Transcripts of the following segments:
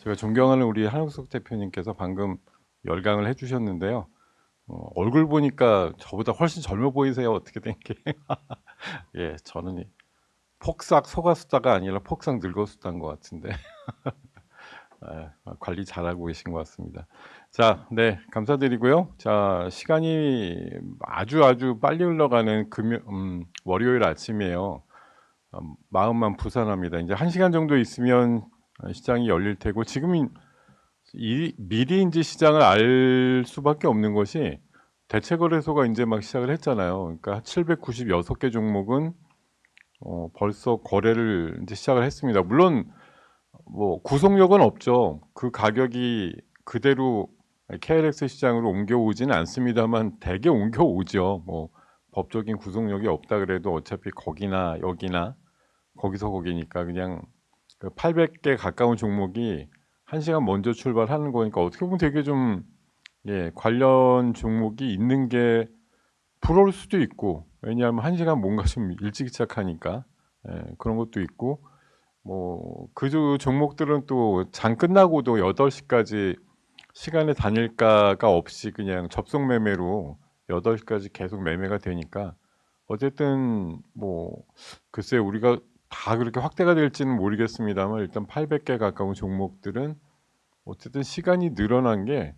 제가 존경하는 우리 한국석 대표님께서 방금 열강을 해주셨는데요. 얼굴 보니까 저보다 훨씬 젊어 보이세요. 어떻게 된 게? 예, 저는 폭삭 속았수다가 아니라 폭삭 늙었수다인 것 같은데 관리 잘하고 계신 것 같습니다. 자, 네, 감사드리고요. 자, 시간이 아주 빨리 흘러가는 월요일 아침이에요. 마음만 부산합니다. 이제 1시간 정도 있으면 시장이 열릴 테고 지금 미리 이제 시장을 알 수밖에 없는 것이 대체거래소가 이제 막 시작을 했잖아요. 그러니까 796개 종목은 벌써 거래를 이제 시작을 했습니다. 물론 뭐 구속력은 없죠. 그 가격이 그대로 KLX 시장으로 옮겨오지는 않습니다만 대개 옮겨오죠. 뭐 법적인 구속력이 없다 그래도 어차피 거기나 여기나 거기서 거기니까 그냥 그 800개 가까운 종목이 1시간 먼저 출발하는 거니까 어떻게 보면 되게 좀 관련 종목이 있는 게 부러울 수도 있고, 왜냐하면 1시간 뭔가 좀 일찍 시작하니까 그런 것도 있고, 뭐 그 종목들은 또 장 끝나고도 8시까지 시간에 다닐까가 없이 그냥 접속 매매로 8시까지 계속 매매가 되니까 어쨌든 뭐 글쎄 우리가 다 그렇게 확대가 될지는 모르겠습니다만 일단 800개 가까운 종목들은 어쨌든 시간이 늘어난 게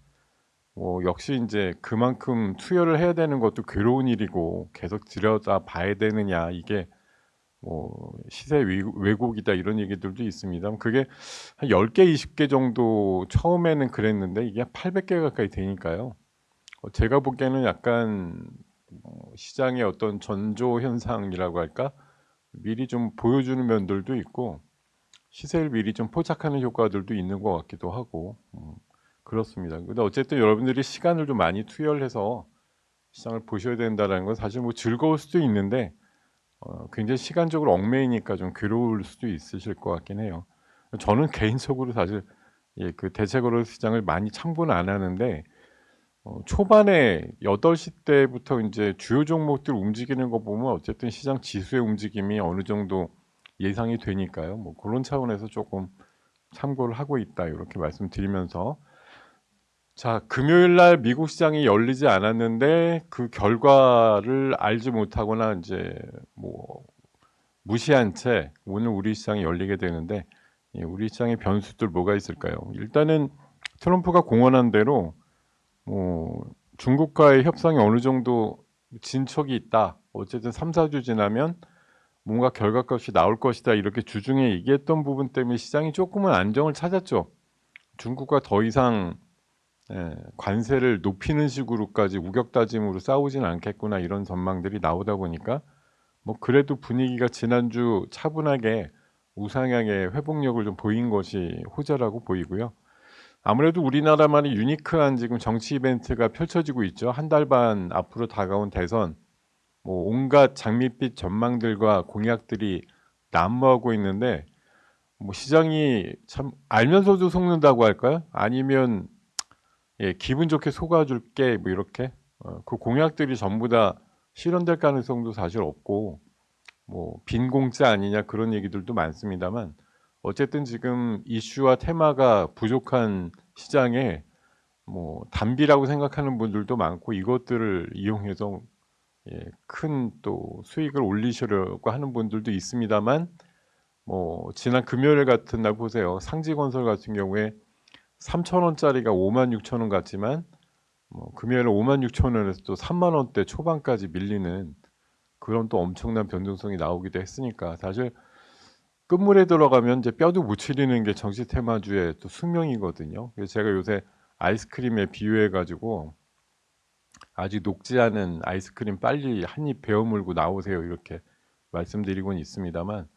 역시 인제 그만큼 투여를 해야 되는 것도 괴로운 일이고 계속 들여다봐야 되느냐 이게 시세 왜곡이다 이런 얘기들도 있습니다만 그게 한 10개 20개 정도 처음에는 그랬는데 이게 800개 가까이 되니까요. 제가 보기에는 약간 시장의 어떤 전조 현상이라고 할까? 미리 좀 보여주는 면들도 있고 시세를 미리 좀 포착하는 효과들도 있는 것 같기도 하고 그렇습니다. 근데 어쨌든 여러분들이 시간을 좀 많이 투여를 해서 시장을 보셔야 된다는 건 사실 뭐 즐거울 수도 있는데 굉장히 시간적으로 얽매이니까 좀 괴로울 수도 있으실 것 같긴 해요. 저는 개인적으로 사실 그 대체거래 시장을 많이 참고는 안 하는데 초반에 8시 때부터 인제 주요 종목들 움직이는 거 보면 어쨌든 시장 지수의 움직임이 어느 정도 예상이 되니까요. 뭐 고런 차원에서 쪼끔 참고를 하고 있다 요렇게 말씀드리면서 자, 금요일 날 미국 시장이 열리지 않았는데 그 결과를 알지 못하거나 인제 뭐 무시한 채 오늘 우리 시장이 열리게 되는데 우리 시장의 변수들 뭐가 있을까요? 일단은 트럼프가 공언한 대로 중국과의 협상이 어느 정도 진척이 있다. 어쨌든 3-4주 지나면 뭔가 결과값이 나올 것이다. 이렇게 주중에 얘기했던 부분 때문에 시장이 쪼끔은 안정을 찾았죠. 중국과 더 이상 관세를 높이는 식으로까지 우격다짐으로 싸우진 않겠구나 이런 전망들이 나오다 보니까 그래도 분위기가 지난주 차분하게 우상향의 회복력을 좀 보인 것이 호재라고 보이고요. 아무래도 우리나라만의 유니크한 지금 정치 이벤트가 펼쳐지고 있죠. 한 달 반 앞으로 다가온 대선 온갖 장밋빛 전망들과 공약들이 난무하고 있는데 시장이 참 알면서도 속는다고 할까요? 아니면 기분 좋게 속아 줄게 뭐 이렇게 그 공약들이 전부 다 실현될 가능성도 사실 없고 빈 공짜 아니냐 그런 얘기들도 많습니다만 어쨌든 지금 이슈와 테마가 부족한 시장에 단비라고 생각하는 분들도 많고 이것들을 이용해서 큰 또 수익을 올리시려고 하는 분들도 있습니다만 지난 금요일 같은 날 보세요. 상지건설 같은 경우에 3천 원짜리가 56,000원 같지만 금요일에 56,000 원에서 또 3만 원대 초반까지 밀리는 그런 또 엄청난 변동성이 나오기도 했으니까 사실 끝물에 들어가면 이제 뼈도 못 추리는 게 정치 테마주의 또 숙명이거든요. 그래서 제가 요새 아이스크림에 비유해 가지고 "아직 녹지 않은 아이스크림 빨리 한 입 베어 물고 나오세요." 이렇게 말씀드리고는 있습니다만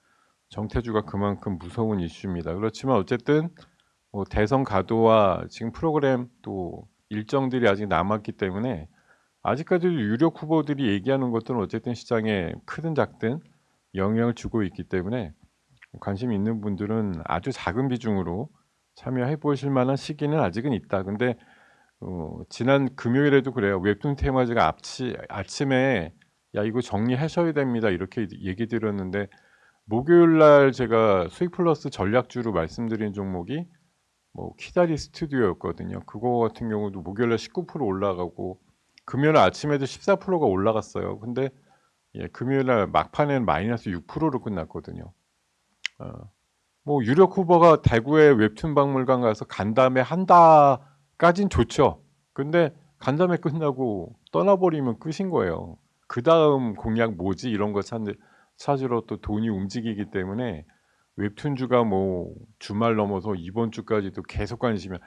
정태주가 그만큼 무서운 이슈입니다. 그렇지만 어쨌든 대선 가도와 지금 프로그램 또 일정들이 아직 남았기 때문에 아직까지도 유력 후보들이 얘기하는 것들은 어쨌든 시장에 크든 작든 영향을 주고 있기 때문에 관심 있는 분들은 아주 작은 비중으로 참여해 보실 만한 시기는 아직은 있다. 근데 지난 금요일에도 그래요. 웹툰 테마주가 아침에 "야 이거 정리하셔야 됩니다." 이렇게 얘기 드렸는데 목요일 날 제가 수익 플러스 전략주로 말씀드린 종목이 뭐 키다리 스튜디오였거든요. 그거 같은 경우도 목요일날 19% 올라가고 금요일 아침에도 14%가 올라갔어요. 근데 예 금요일날 막판에는 마이너스 6%로 끝났거든요. 어 뭐 유력 후보가 대구의 웹툰 박물관 가서 간담회 한다까진 좋죠. 근데 간담회 끝나고 떠나버리면 끝인 거예요. 그다음 공약 뭐지 이런 거 찾으러 또 돈이 움직이기 때문에 웹툰주가 뭐 주말 넘어서 이번 주까지도 계속 관심이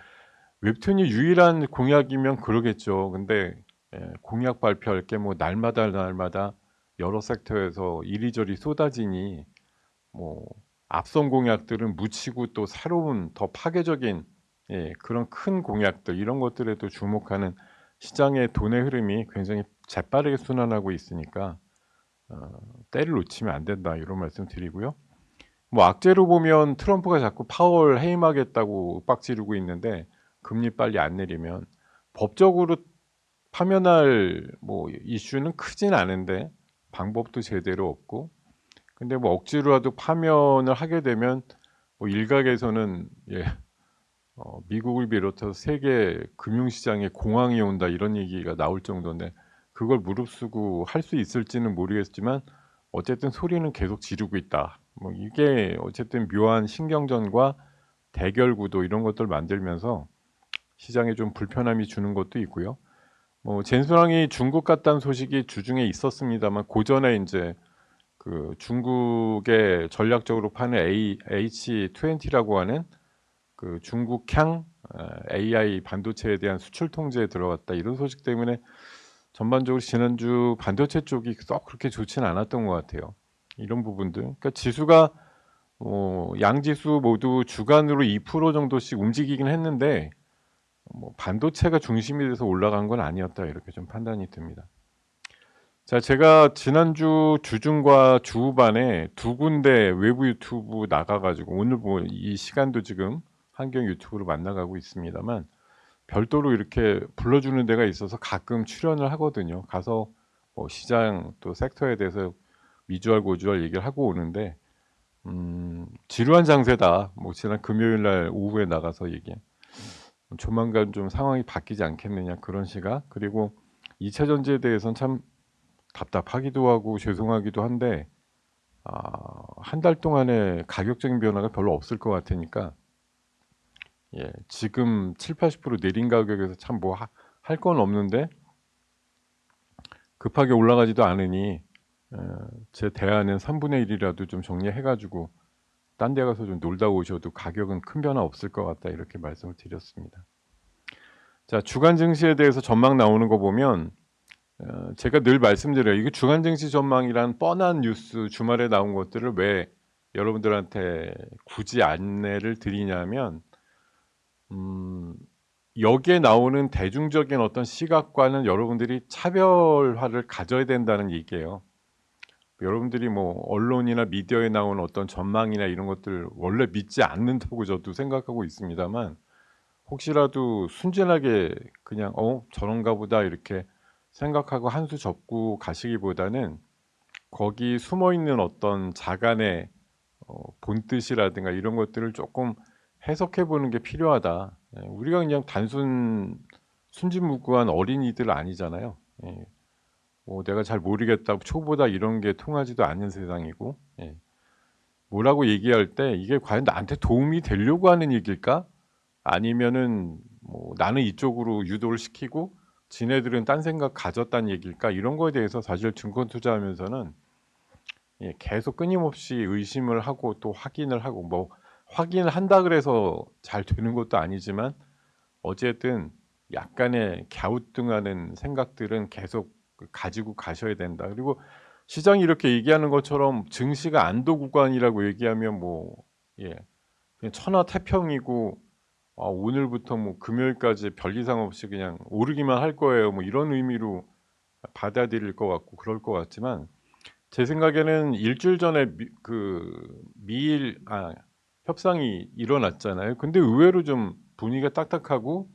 웹툰이 유일한 공약이면 그러겠죠. 근데 예 공약 발표할 게 뭐 날마다 여러 섹터에서 이리저리 쏟아지니 뭐 앞선 공약들은 묻히고 또 새로운 더 파괴적인 예 그런 큰 공약들 이런 것들에도 주목하는 시장의 돈의 흐름이 굉장히 재빠르게 순환하고 있으니까 어 '때를 놓치면 안 된다.' 이런 말씀 드리고요. 뭐 악재로 보면 트럼프가 자꾸 파월 해임하겠다고 윽박지르고 있는데 금리 빨리 안 내리면 법적으로 파면할 뭐 이슈는 크진 않은데 방법도 제대로 없고 근데 뭐 억지로라도 파면을 하게 되면 뭐 일각에서는 예 미국을 비롯해서 세계 금융시장에 공황이 온다 이런 얘기가 나올 정도인데 그걸 무릅쓰고 할 수 있을지는 모르겠지만 어쨌든 소리는 계속 지르고 있다. 뭐 이게 어쨌든 묘한 신경전과 대결 구도 이런 것들을 만들면서 시장에 좀 불편함이 주는 것도 있고요. 뭐 젠순항이 중국 갔다는 소식이 주중에 있었습니다만 고전에 인제 그 중국에 전략적으로 파는 H20라고 하는 그 중국향 AI 반도체에 대한 수출 통제에 들어갔다 이런 소식 때문에 전반적으로 지난주 반도체 쪽이 썩 그렇게 좋지는 않았던 것 같아요. 이런 부분들. 그러니까 지수가 양지수 모두 주간으로 2% 정도씩 움직이긴 했는데 뭐 '반도체가 중심이 돼서 올라간 건 아니었다.' 이렇게 좀 판단이 듭니다. 자 제가 지난주 주중과 주후반에 두 군데 외부 유튜브 나가 가지고 오늘 뭐 이 시간도 지금 환경 유튜브로 만나가고 있습니다만 별도로 이렇게 불러주는 데가 있어서 가끔 출연을 하거든요. 가서 뭐 시장 또 섹터에 대해서 미주알 고주알 얘기를 하고 오는데 "지루한 장세다." 뭐 지난 금요일 날 오후에 나가서 얘기한 "조만간 좀 상황이 바뀌지 않겠느냐." 그런 시각. 그리고 2차 전지에 대해서는 참 답답하기도 하고 죄송하기도 한데 한 달 동안에 가격적인 변화가 별로 없을 것 같으니까 예 지금 70-80% 내린 가격에서 참 뭐 할 건 없는데 급하게 올라가지도 않으니 제 대안은 1/3 이라도 좀 정리해 가지고 딴 데 가서 좀 놀다 오셔도 가격은 큰 변화 없을 것 같다 이렇게 말씀을 드렸습니다. 자 주간 증시에 대해서 전망 나오는 거 보면 제가 늘 말씀드려요. 이게 주간 증시 전망이란 뻔한 뉴스 주말에 나온 것들을 왜 여러분들한테 굳이 안내를 드리냐면 음 여기에 나오는 대중적인 어떤 시각과는 여러분들이 차별화를 가져야 된다는 얘기예요. 여러분들이 뭐 언론이나 미디어에 나오는 어떤 전망이나 이런 것들 원래 믿지 않는다고 저도 생각하고 있습니다만 혹시라도 순진하게 그냥 '어 저런가 보다.' 이렇게 생각하고 한 수 접고 가시기보다는 거기 숨어 있는 어떤 자간의 본뜻이라든가 이런 것들을 쪼끔 해석해 보는 게 필요하다. 예 우리가 그냥 단순 순진무구한 어린이들 아니잖아요. 예. 뭐 내가 잘 모르겠다, 초보다 이런 게 통하지도 않는 세상이고 예. 뭐라고 얘기할 때 이게 과연 나한테 도움이 되려고 하는 얘기일까? 아니면은 뭐 나는 이쪽으로 유도를 시키고 지네들은 딴 생각 가졌다는 얘기일까? 이런 거에 대해서 사실 증권 투자하면서는 예 계속 끊임없이 의심을 하고 또 확인을 하고 뭐 확인을 한다 그래서 잘 되는 것도 아니지만 어쨌든 약간의 갸우뚱하는 생각들은 계속 가지고 가셔야 된다. 그리고 시장이 이렇게 얘기하는 것처럼 증시가 안도 구간이라고 얘기하면 뭐 예 그냥 천하태평이고 오늘부터 뭐 금요일까지 별 이상 없이 그냥 오르기만 할 거예요. 뭐 이런 의미로 받아들일 것 같고 그럴 것 같지만 제 생각에는 일주일 전에 미일 협상이 일어났잖아요. 근데 의외로 좀 분위기가 딱딱하고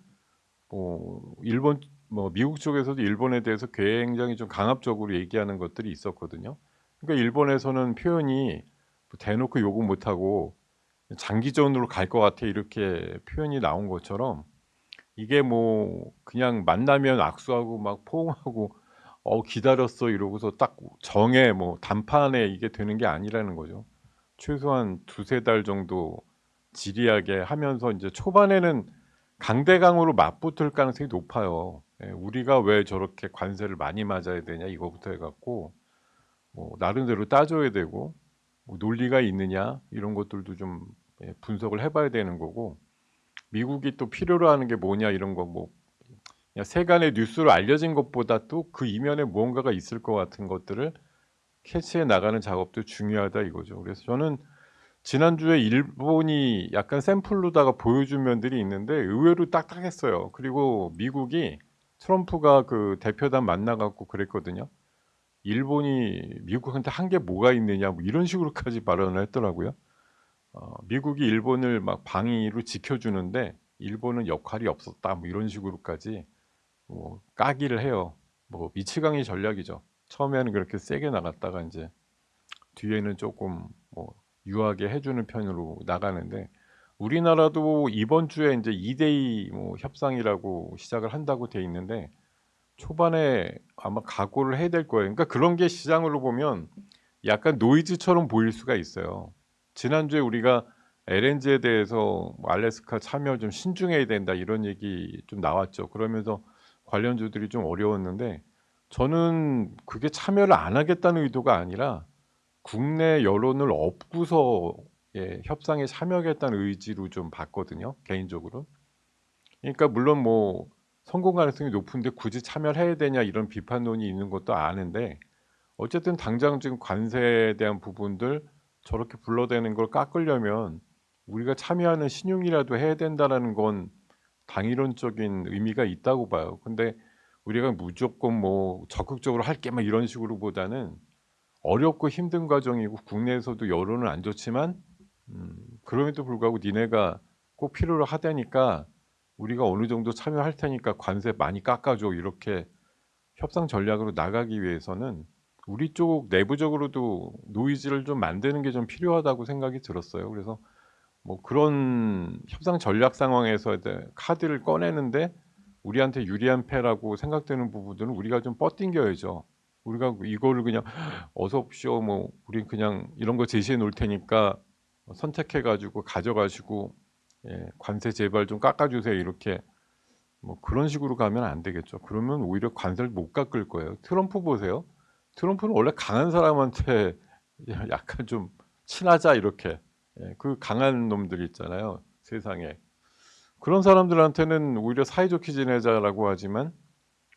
일본 뭐 미국 쪽에서도 일본에 대해서 굉장히 좀 강압적으로 얘기하는 것들이 있었거든요. 그러니까 일본에서는 표현이 뭐 대놓고 욕은 못 하고 장기전으로 갈 것 같아 이렇게 표현이 나온 것처럼 이게 뭐 그냥 만나면 악수하고 막 포옹하고 기다렸어." 이러고서 딱 정에 뭐 단판에 이게 되는 게 아니라는 거죠. 최소한 두세 달 정도 지리하게 하면서 인제 초반에는 강대강으로 맞붙을 가능성이 높아요. 예. '우리가 왜 저렇게 관세를 많이 맞아야 되냐.' 이거부터 해 갖고 뭐 나름대로 따져야 되고 뭐 논리가 있느냐 이런 것들도 좀 분석을 해 봐야 되는 거고, 미국이 또 필요로 하는 게 뭐냐 이런 거 뭐 그냥 세간의 뉴스로 알려진 것보다 또 그 이면에 무언가가 있을 것 같은 것들을 캐치해 나가는 작업도 중요하다 이거죠. 그래서 저는 지난주에 일본이 약간 샘플로다가 보여준 면들이 있는데 의외로 딱딱했어요. 그리고 미국이 트럼프가 그 대표단 만나 갖고 그랬거든요. "일본이 미국한테 한 게 뭐가 있느냐." 뭐 이런 식으로까지 발언을 했더라고요. 미국이 일본을 막 방위로 지켜 주는데 "일본은 역할이 없었다." 뭐 이런 식으로까지 뭐 까기를 해요. 뭐 미치광이 전략이죠. 처음에는 그렇게 세게 나갔다가 인제 뒤에는 쪼끔 뭐 유하게 해 주는 편으로 나가는데, 우리나라도 이번 주에 인제 2 대2 뭐 협상이라고 시작을 한다고 돼 있는데 초반에 아마 각오를 해야 될 거예요. 그러니까 그런 게 시장으로 보면 약간 노이즈처럼 보일 수가 있어요. 지난주에 우리가 LNG에 대해서 뭐 "알래스카 참여 좀 신중해야 된다." 이런 얘기 좀 나왔죠. 그러면서 관련주들이 좀 어려웠는데 저는 그게 참여를 안 하겠다는 의도가 아니라 국내 여론을 업고서 협상에 참여하겠다는 의지로 좀 봤거든요, 개인적으로. 그러니까 물론 뭐 "성공 가능성이 높은데 굳이 참여를 해야 되냐." 이런 비판론이 있는 것도 아는데 어쨌든 당장 지금 관세에 대한 부분들 저렇게 불러대는 걸 깎으려면 우리가 참여하는 신용이라도 해야 된다라는 건 당위론적인 의미가 있다고 봐요. 근데 우리가 무조건 뭐 적극적으로 할게 막 이런 식으로 보다는 어렵고 힘든 과정이고 국내에서도 여론은 안 좋지만 그럼에도 불구하고 "니네가 꼭 필요로 하다니까 우리가 어느 정도 참여할 테니까 관세 많이 깎아 줘." 이렇게 협상 전략으로 나가기 위해서는 우리 쪽 내부적으로도 노이즈를 좀 만드는 게 좀 필요하다고 생각이 들었어요. 그래서 뭐 그런 협상 전략 상황에서 이제 카드를 꺼내는데 우리한테 유리한 패라고 생각되는 부분들은 우리가 좀 뻗팅겨야죠. 우리가 이거를 그냥 "어서 오십시오. 뭐 우린 그냥 이런 거 제시해 놓을 테니까 선택해 가지고 가져가시고 관세 제발 좀 깎아 주세요." 이렇게 뭐 그런 식으로 가면 안 되겠죠. 그러면 오히려 관세를 못 깎을 거예요. 트럼프 보세요. 트럼프는 원래 강한 사람한테 약간 좀 친하자 이렇게 그 강한 놈들 있잖아요, 세상에. 그런 사람들한테는 오히려 "사이좋게 지내자."라고 하지만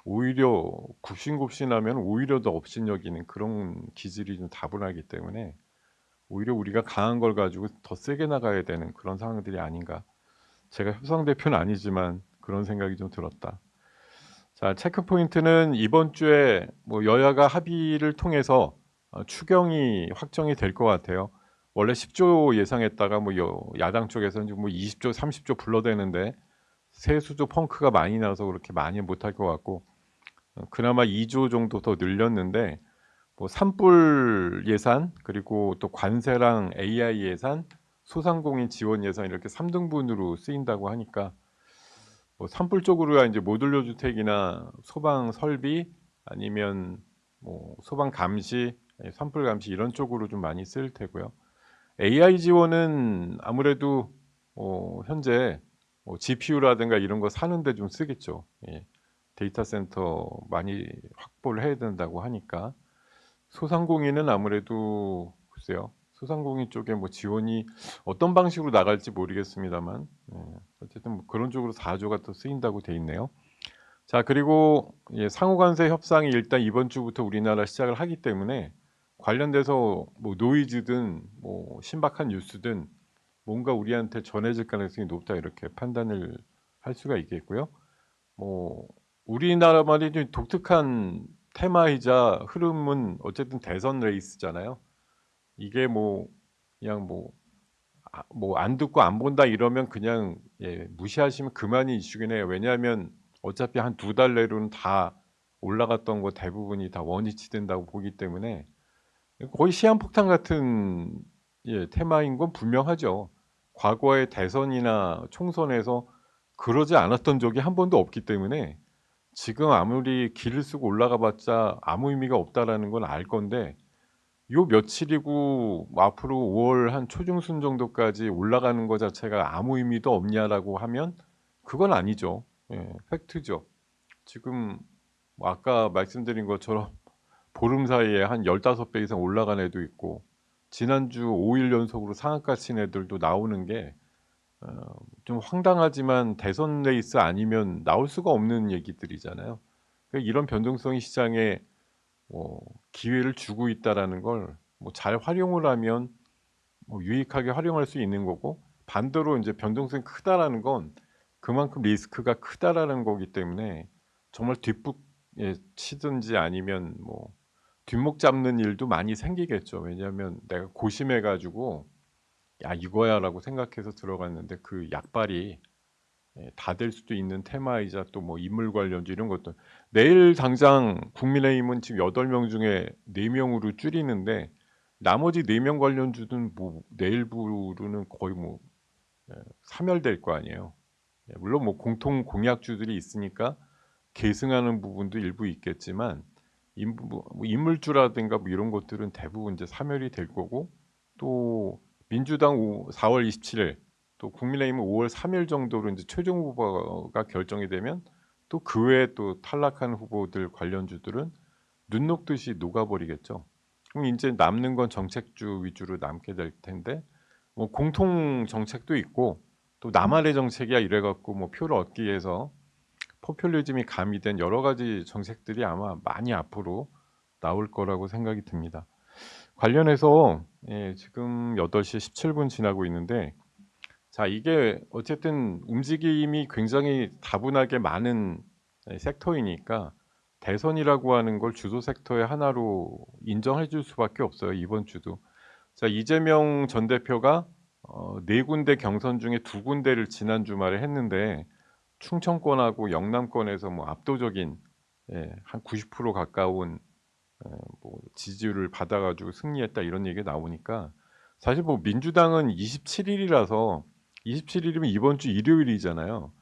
오히려 굽신굽신하면 오히려 더 업신여기는 그런 기질이 좀 다분하기 때문에 오히려 우리가 강한 걸 가지고 더 세게 나가야 되는 그런 상황들이 아닌가. 제가 협상 대표는 아니지만 그런 생각이 좀 들었다. 자, 체크 포인트는 이번 주에 뭐 여야가 합의를 통해서 추경이 확정이 될 것 같아요. 원래 10조 예상했다가 뭐 야당 쪽에서는 지금 뭐 20조 30조 불러대는데 세수조 펑크가 많이 나서 그렇게 많이 못할 것 같고 그나마 2조 정도 더 늘렸는데 뭐 산불 예산 그리고 또 관세랑 AI 예산, 소상공인 지원 예산 이렇게 3 등분으로 쓰인다고 하니까 뭐 산불 쪽으로야 인제 모듈러 주택이나 소방 설비 아니면 뭐 소방 감시, 산불 감시 이런 쪽으로 좀 많이 쓰일 테고요. AI 지원은 아무래도 현재 뭐 GPU라든가 이런 거 사는 데 좀 쓰겠죠. 예. 데이터 센터 많이 확보를 해야 된다고 하니까. 소상공인은 아무래도 글쎄요. 소상공인 쪽에 뭐 지원이 어떤 방식으로 나갈지 모르겠습니다만 어쨌든 뭐 그런 쪽으로 4 조가 또 쓰인다고 돼 있네요. 자, 그리고 상호 관세 협상이 일단 이번 주부터 우리나라 시작을 하기 때문에 관련돼서 뭐 노이즈든 뭐 신박한 뉴스든 뭔가 우리한테 전해질 가능성이 높다 이렇게 판단을 할 수가 있겠고요. 뭐 우리나라만의 좀 독특한 테마이자 흐름은 어쨌든 대선 레이스잖아요. 이게 뭐 그냥 뭐 뭐 "안 듣고 안 본다." 이러면 그냥 무시하시면 그만인 이슈긴 해요. 왜냐하면 어차피 한 2달 내로는 다 올라갔던 거 대부분이 다 원위치된다고 보기 때문에 거의 시한폭탄 같은 테마인 건 분명하죠. 과거의 대선이나 총선에서 그러지 않았던 적이 한 번도 없기 때문에 지금 아무리 기를 쓰고 올라가 봤자 아무 의미가 없다라는 건 알 건데, 요 며칠이고 뭐 앞으로 5월 한 초중순 정도까지 올라가는 거 자체가 아무 의미도 없냐라고 하면 그건 아니죠. 예, 팩트죠. 지금 뭐 아까 말씀드린 것처럼 보름 사이에 한 15배 이상 올라간 애도 있고, 지난주 5일 연속으로 상한가 친 애들도 나오는 게 좀 황당하지만 대선 레이스 아니면 나올 수가 없는 얘기들이잖아요. 이런 변동성이 시장에 기회를 주고 있다라는 걸 뭐 잘 활용을 하면 뭐 유익하게 활용할 수 있는 거고, 반대로 인제 변동성이 크다라는 건 그만큼 리스크가 크다라는 거기 때문에 정말 뒷북에 치든지 아니면 뭐 뒷목 잡는 일도 많이 생기겠죠. 왜냐하면 내가 고심해 가지고 '야 이거야.'라고 생각해서 들어갔는데 그 약발이 다 될 수도 있는 테마이자 또 뭐 인물 관련주 이런 것들, 내일 당장 국민의힘은 지금 8명 중에 4 명으로 줄이는데 나머지 4명 관련주는 뭐 내일부로는 거의 뭐 사멸될 거 아니에요. 물론 뭐 공통 공약주들이 있으니까 계승하는 부분도 일부 있겠지만 뭐 인물주라든가 뭐 이런 것들은 대부분 이제 사멸이 될 거고, 또 민주당 4월 27일, 또 국민의힘은 5월 3일 정도로 인제 최종 후보가 결정이 되면 또 그 외에 또 탈락한 후보들 관련주들은 눈 녹듯이 녹아버리겠죠. 그럼 인제 남는 건 정책주 위주로 남게 될 텐데, 뭐 공통 정책도 있고 또 나만의 정책이야 이래 갖고 뭐 표를 얻기 위해서 포퓰리즘이 가미된 여러 가지 정책들이 아마 많이 앞으로 나올 거라고 생각이 듭니다. 관련해서 지금 8시 17분 지나고 있는데, 자 이게 어쨌든 움직임이 굉장히 다분하게 많은 섹터이니까 대선이라고 하는 걸 주도 섹터의 하나로 인정해 줄 수밖에 없어요, 이번 주도. 자 이재명 전 대표가 4 군데 경선 중에 2 군데를 지난 주말에 했는데 충청권하고 영남권에서 뭐 압도적인 한 90% 가까운 뭐 지지율을 받아 가지고 승리했다 이런 얘기가 나오니까, 사실 뭐 민주당은 27 일이라서 27 일이면 이번 주 일요일이잖아요.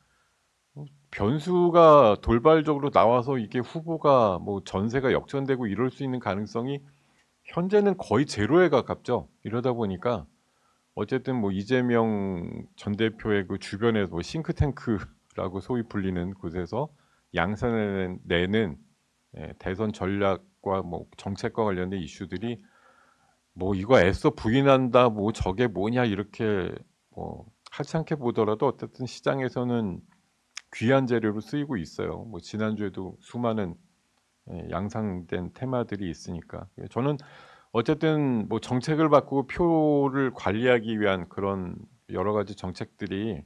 변수가 돌발적으로 나와서 이게 후보가 뭐 전세가 역전되고 이럴 수 있는 가능성이 현재는 거의 제로에 가깝죠. 이러다 보니까 어쨌든 뭐 이재명 전 대표의 그 주변에서 뭐 싱크탱크라고 소위 불리는 곳에서 양산을 내는 대선 전략과 뭐 정책과 관련된 이슈들이 뭐 "이거 애써 부인한다." 뭐 "저게 뭐냐." 이렇게 뭐 하찮게 보더라도 어쨌든 시장에서는 귀한 재료로 쓰이고 있어요. 뭐 지난주에도 수많은 양상된 테마들이 있으니까. 저는 어쨌든 뭐 정책을 바꾸고 표를 관리하기 위한 그런 여러 가지 정책들이,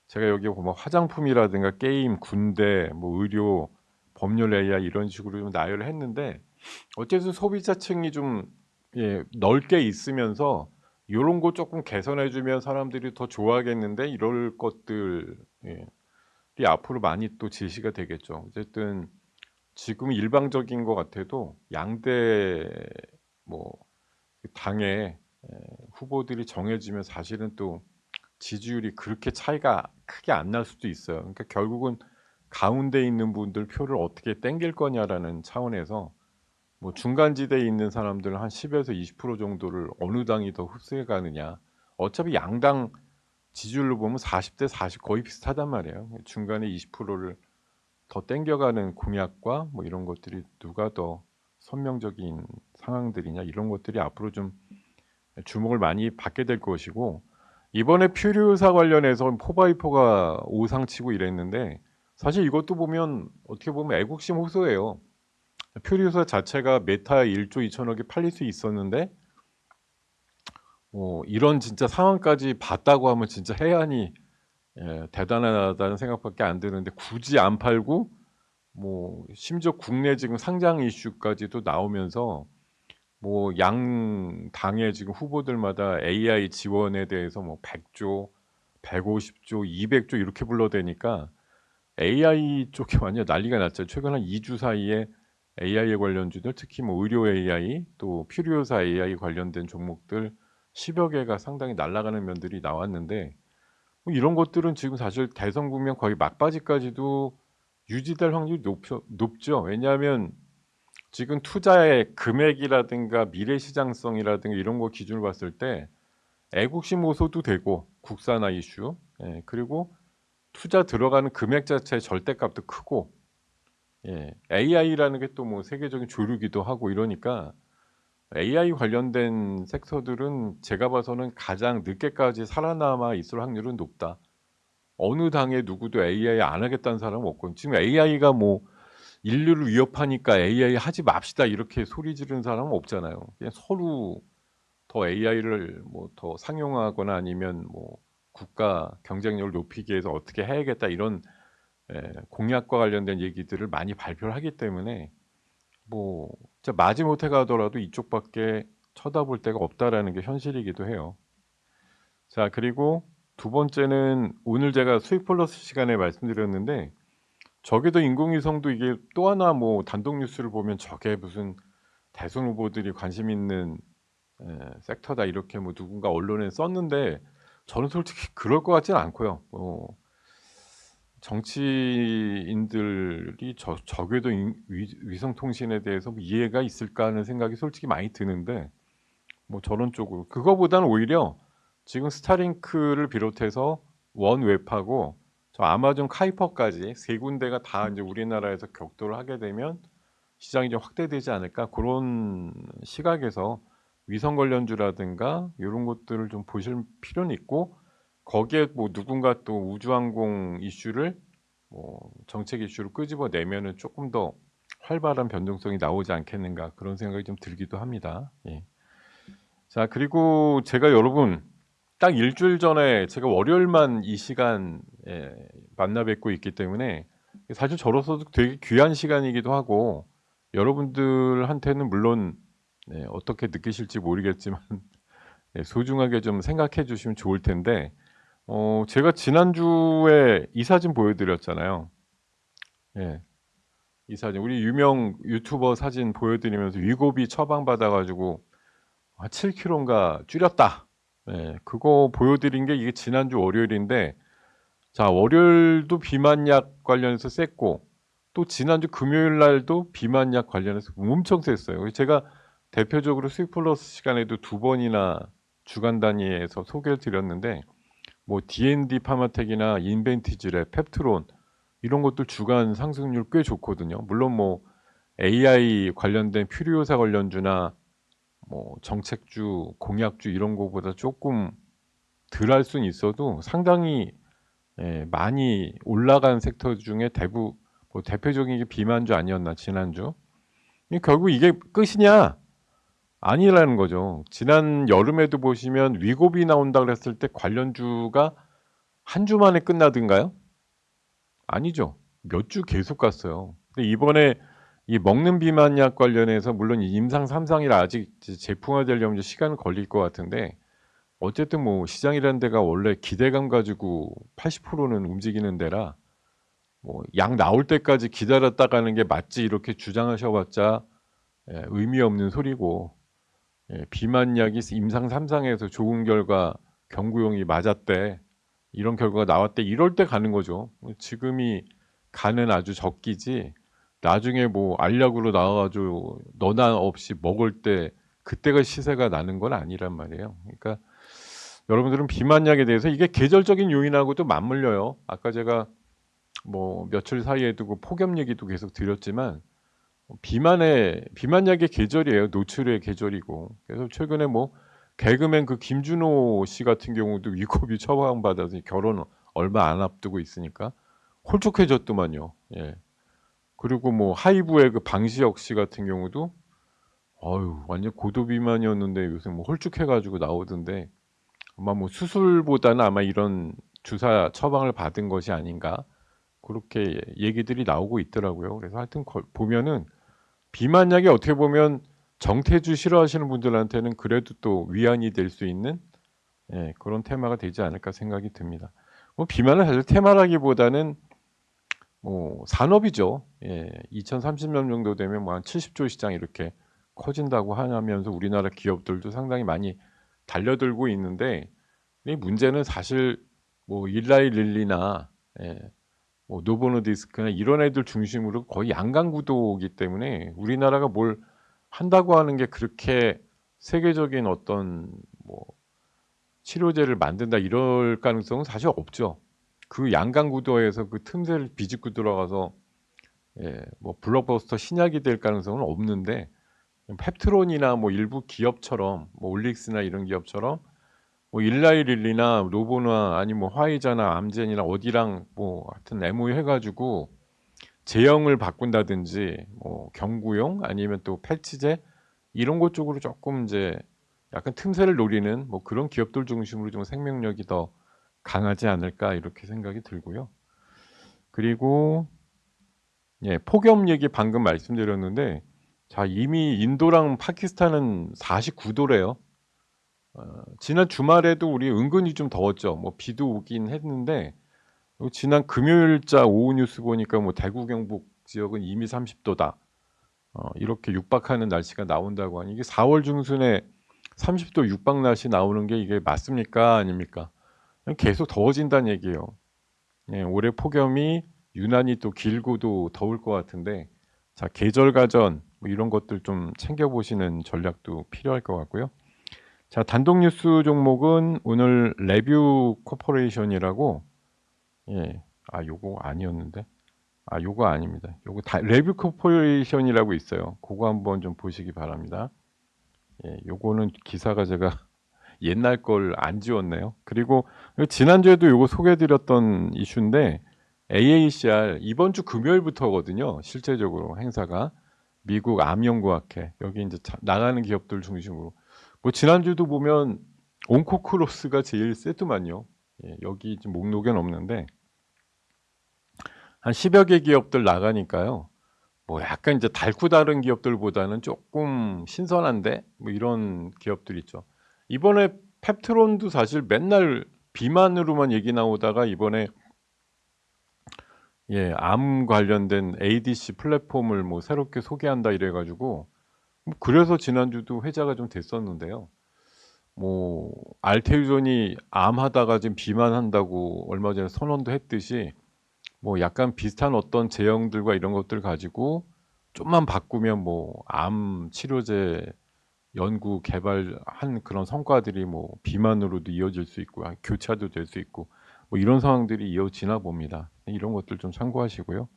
제가 여기 보면 화장품이라든가 게임, 군대, 뭐 의료, 법률 AI 이런 식으로 좀 나열을 했는데, 어쨌든 소비자층이 좀 넓게 있으면서 요런 거 쪼끔 개선해 주면 사람들이 더 좋아하겠는데, 이럴 것들 이 앞으로 많이 또 제시가 되겠죠. 어쨌든 지금 일방적인 것 같아도 양대 뭐 그 당의 후보들이 정해지면 사실은 또 지지율이 그렇게 차이가 크게 안 날 수도 있어요. 그러니까 결국은 가운데 있는 분들 표를 어떻게 땡길 거냐라는 차원에서 뭐 중간지대에 있는 사람들 한 10 에서 20% 정도를 어느 당이 더 흡수해 가느냐. 어차피 양당 지지율로 보면 40대 40 거의 비슷하단 말이에요. 중간에 20%를 더 땡겨가는 공약과 뭐 이런 것들이 누가 더 선명적인 상황들이냐, 이런 것들이 앞으로 좀 주목을 많이 받게 될 것이고, 이번에 퓨리오사 관련해서 포바이포가 오상치고 이랬는데 사실 이것도 보면 어떻게 보면 애국심 호소예요. 퓨리오사 자체가 메타에 1조 2천억이 팔릴 수 있었는데 이런 진짜 상황까지 봤다고 하면 진짜 해안이 대단하다는 생각밖에 안 드는데, 굳이 안 팔고 뭐 심지어 국내 지금 상장 이슈까지도 나오면서 뭐 양 당의 지금 후보들마다 AI 지원에 대해서 뭐 100조, 150조, 200조 이렇게 불러대니까 AI 쪽이 완전 난리가 났죠. 최근 한 2주 사이에 AI에 관련주들, 특히 뭐 의료 AI, 또 퓨리오사 AI 관련된 종목들 10여 개가 상당히 날아가는 면들이 나왔는데 뭐 이런 것들은 지금 사실 대선 국면 거의 막바지까지도 유지될 확률이 높죠. 왜냐하면 지금 투자의 금액이라든가 미래 시장성이라든가 이런 거 기준으로 봤을 때 애국심 호소도 되고 국산화 이슈, 예, 그리고 투자 들어가는 금액 자체의 절대값도 크고, 예, AI라는 게 또 뭐 세계적인 조류기도 하고 이러니까 AI 관련된 섹터들은 제가 봐서는 가장 늦게까지 살아남아 있을 확률은 높다. 어느 당에 누구도 AI 안 하겠다는 사람은 없고 지금 AI가 뭐 인류를 위협하니까 AI 하지 맙시다 이렇게 소리 지르는 사람은 없잖아요. 그냥 서로 더 AI를 뭐 더 상용화하거나 아니면 뭐 국가 경쟁력을 높이기 위해서 어떻게 해야겠다 이런 공약과 관련된 얘기들을 많이 발표를 하기 때문에 뭐 진짜 마지못해 가더라도 이쪽밖에 쳐다볼 데가 없다라는 게 현실이기도 해요. 자, 그리고 두 번째는 오늘 제가 수익 플러스 시간에 말씀드렸는데 저기도 인공위성도 이게 또 하나 뭐 단독 뉴스를 보면 저게 무슨 대선 후보들이 관심 있는 섹터다 이렇게 뭐 누군가 언론에 썼는데 저는 솔직히 그럴 것 같지는 않고요. 정치인들이 저궤도 위성 통신에 대해서 뭐 이해가 있을까 하는 생각이 솔직히 많이 드는데 뭐 저런 쪽으로 그거보다는 오히려 지금 스타링크를 비롯해서 원웹하고 저 아마존 카이퍼까지 세 군데가 다 이제 우리나라에서 격돌을 하게 되면 시장이 좀 확대되지 않을까 그런 시각에서 위성 관련주라든가 이런 것들을 좀 보실 필요는 있고 거기에 뭐 누군가 또 우주항공 이슈를 뭐 정책 이슈로 끄집어내면은 조금 더 활발한 변동성이 나오지 않겠는가 그런 생각이 좀 들기도 합니다. 예. 자, 그리고 제가 여러분 딱 일주일 전에 제가 월요일만 이 시간에 만나 뵙고 있기 때문에 사실 저로서도 되게 귀한 시간이기도 하고 여러분들한테는 물론 어떻게 느끼실지 모르겠지만 소중하게 좀 생각해 주시면 좋을 텐데 제가 지난주에 이 사진 보여드렸잖아요. 예, 이 사진 우리 유명 유튜버 사진 보여드리면서 위고비 처방받아 가지고 7kg인가 줄였다. 예, 그거 보여드린 게 이게 지난주 월요일인데 자, 월요일도 비만약 관련해서 셌고 또 지난주 금요일 날도 비만약 관련해서 엄청 셌어요. 제가 대표적으로 수익 플러스 시간에도 두 번이나 주간 단위에서 소개를 드렸는데 뭐 D&D 파마텍이나 인벤티지랩, 펩트론 이런 것들 주간 상승률 꽤 좋거든요. 물론 뭐 AI 관련된 퓨리오사 관련주나 뭐 정책주, 공약주 이런 거보다 조금 덜 할 수는 있어도 상당히 많이 올라간 섹터 중에 뭐 대표적인 게 비만주 아니었나 지난주. 결국 이게 끝이냐? 아니라는 거죠. 지난 여름에도 보시면 위고비 나온다 그랬을 때 관련주가 한 주 만에 끝나든가요? 아니죠. 몇 주 계속 갔어요. 근데 이번에 이 먹는 비만약 관련해서 물론 임상 3상이라 아직 제품화되려면 시간은 걸릴 것 같은데 어쨌든 뭐 시장이라는 데가 원래 기대감 가지고 80%는 움직이는 데라 뭐 약 나올 때까지 기다렸다 가는 게 맞지 이렇게 주장하셔봤자 의미 없는 소리고 비만약이 임상 3상에서 좋은 결과 경구용이 맞았대 이런 결과가 나왔대 이럴 때 가는 거죠. 지금이 가는 아주 적기지 나중에 뭐 알약으로 나와가지고 너나 없이 먹을 때 그때가 시세가 나는 건 아니란 말이에요. 그러니까 여러분들은 비만약에 대해서 이게 계절적인 요인하고도 맞물려요. 아까 제가 뭐 며칠 사이에도 그 폭염 얘기도 계속 드렸지만 비만약의 계절이에요. 노출의 계절이고. 그래서 최근에 뭐 개그맨 그 김준호 씨 같은 경우도 위고비 처방받아서 결혼 얼마 안 앞두고 있으니까 홀쭉해졌더만요. 예. 그리고 뭐 하이브의 그 방시혁 씨 같은 경우도 완전 고도비만이었는데 요새 뭐 홀쭉해가지고 나오던데 아마 뭐 수술보다는 아마 이런 주사 처방을 받은 것이 아닌가 그렇게 얘기들이 나오고 있더라고요. 그래서 하여튼 보면은 비만약이 어떻게 보면 정태주 싫어하시는 분들한테는 그래도 또 위안이 될 수 있는 그런 테마가 되지 않을까 생각이 듭니다. 뭐 비만은 사실 테마라기보다는 뭐 산업이죠. 2030년 정도 되면 뭐 한 70조 시장 이렇게 커진다고 하면서 우리나라 기업들도 상당히 많이 달려들고 있는데 이 문제는 사실 뭐 일라이 릴리나 뭐 노보노디스크나 이런 애들 중심으로 거의 양강 구도이기 때문에 우리나라가 뭘 한다고 하는 게 그렇게 세계적인 어떤 뭐 치료제를 만든다 이럴 가능성은 사실 없죠. 그 양강 구도에서 그 틈새를 비집고 들어가서 뭐 블록버스터 신약이 될 가능성은 없는데 펩트론이나 뭐 일부 기업처럼 뭐 올릭스나 이런 기업처럼 뭐 일라이 릴리나 노보나 아니 뭐 화이자나 암젠이나 어디랑 뭐 하여튼 MOU 해가지고 제형을 바꾼다든지 뭐 경구용 아니면 또 패치제 이런 것 쪽으로 조금 이제 약간 틈새를 노리는 뭐 그런 기업들 중심으로 좀 생명력이 더 강하지 않을까 이렇게 생각이 들고요. 그리고 폭염 얘기 방금 말씀드렸는데 자 이미 인도랑 파키스탄은 49도래요. 지난 주말에도 우리 은근히 좀 더웠죠. 뭐 비도 오긴 했는데 지난 금요일자 오후 뉴스 보니까 뭐 대구 경북 지역은 이미 30도다. 이렇게 육박하는 날씨가 나온다고 하니 이게 4월 중순에 30도 육박 날씨 나오는 게 이게 맞습니까? 아닙니까? 계속 더워진다는 얘기예요. 올해 폭염이 유난히 또 길고도 더울 것 같은데 자 계절 가전 뭐 이런 것들 좀 챙겨보시는 전략도 필요할 것 같고요. 자 단독 뉴스 종목은 오늘 레뷰 코퍼레이션이라고 요거 아니었는데 요거 아닙니다. 요거 레뷰 코퍼레이션이라고 있어요. 그거 한번 좀 보시기 바랍니다. 요거는 기사가 제가 옛날 걸 안 지웠네요. 그리고 지난주에도 요거 소개해드렸던 이슈인데 AACR 이번 주 금요일부터거든요. 실제적으로 행사가 미국 암연구학회 여기 이제 나가는 기업들 중심으로 뭐 지난주도 보면 온코크로스가 제일 세더만요. 여기 지금 목록에는 없는데 한 10여 개 기업들 나가니까요. 뭐 약간 이제 달고 다른 기업들보다는 조금 신선한데 뭐 이런 기업들 있죠. 이번에 펩트론도 사실 맨날 비만으로만 얘기 나오다가 이번에 암 관련된 ADC 플랫폼을 뭐 새롭게 소개한다 이래가지고 그래서 지난주도 회자가 좀 됐었는데요. 뭐 알테유존이 암 하다가 지금 비만한다고 얼마 전에 선언도 했듯이 뭐 약간 비슷한 어떤 제형들과 이런 것들 가지고 좀만 바꾸면 뭐 암 치료제 연구 개발한 그런 성과들이 뭐 비만으로도 이어질 수 있고 교차도 될 수 있고 뭐 이런 상황들이 이어지나 봅니다. 이런 것들 좀 참고하시고요.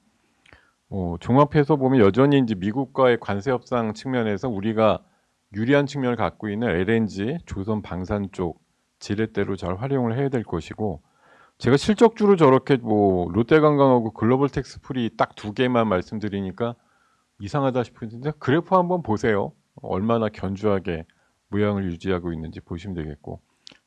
종합해서 보면 여전히 이제 미국과의 관세 협상 측면에서 우리가 유리한 측면을 갖고 있는 LNG, 조선 방산 쪽 지렛대로 잘 활용을 해야 될 것이고 제가 실적주로 저렇게 뭐 롯데관광하고 글로벌 텍스프리 딱 두 개만 말씀드리니까 이상하다 싶은데 그래프 한번 보세요. 얼마나 견주하게 모양을 유지하고 있는지 보시면 되겠고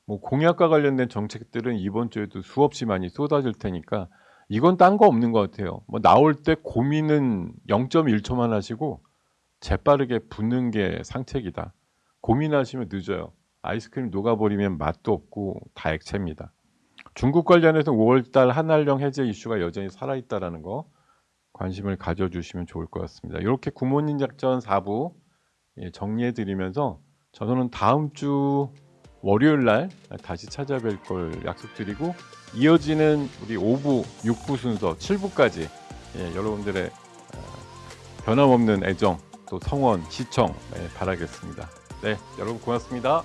뭐 공약과 관련된 정책들은 이번 주에도 수없이 많이 쏟아질 테니까 이건 딴 거 없는 것 같아요. 뭐 나올 때 고민은 0.1초만 하시고 재빠르게 붙는 게 상책이다. 고민하시면 늦어요. 아이스크림 녹아버리면 맛도 없고 다 액체입니다. 중국 관련해서 5월달 한한령 해제 이슈가 여전히 살아있다는 거 관심을 가져주시면 좋을 것 같습니다. 이렇게 구몬인 작전 4부 정리해드리면서 저는 다음 주 월요일 날 다시 찾아뵐 걸 약속드리고 이어지는 우리 5부, 6부 순서, 7부까지 여러분들의 변함없는 애정 또 성원, 시청 바라겠습니다. 네, 여러분 고맙습니다.